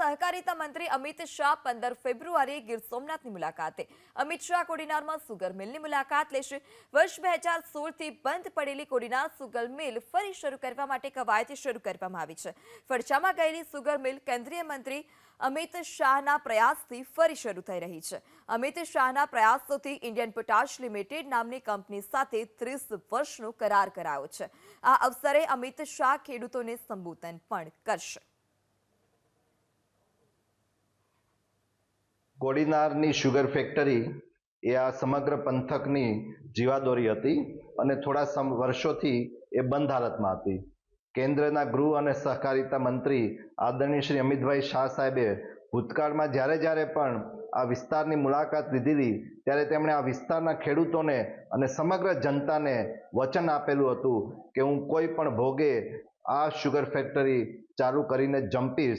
સહકારિતા મંત્રી અમિત શાહ 15 ફેબ્રુઆરીએ ગીર સોમનાથની મુલાકાતે. અમિત શાહ કોડીનારમાં સુગર મિલની મુલાકાત લેશે. વર્ષ 2016 થી બંધ પડેલી કોડીનાર સુગર મિલ ફરી શરૂ કરવા માટે કવાયત શરૂ કરવામાં આવી છે. ફરજામાં ગયેલી સુગર મિલ કેન્દ્રીય મંત્રી અમિત શાહના પ્રયાસથી ફરી શરૂ થઈ રહી છે. અમિત શાહના પ્રયાસોથી ઇન્ડિયન પોટાશ લિમિટેડ નામની કંપની સાથે 30 વર્ષનો કરાર કરાયો છે. આ અવસરે અમિત શાહ ખેડૂતોને સંબોધન પણ કરશે. કોડીનારની શુગર ફેક્ટરી એ આ સમગ્ર પંથકની જીવાદોરી હતી અને થોડા વર્ષોથી એ બંધ હાલતમાં હતી. કેન્દ્રના ગૃહ અને સહકારિતા મંત્રી આદરણીય શ્રી અમિતભાઈ શાહ સાહેબે ભૂતકાળમાં જ્યારે પણ આ વિસ્તારની મુલાકાત લીધેલી ત્યારે તેમણે આ વિસ્તારના ખેડૂતોને અને સમગ્ર જનતાને વચન આપેલું હતું કે હું કોઈ પણ ભોગે આ શુગર ફેક્ટરી ચાલુ કરીને જંપીશ.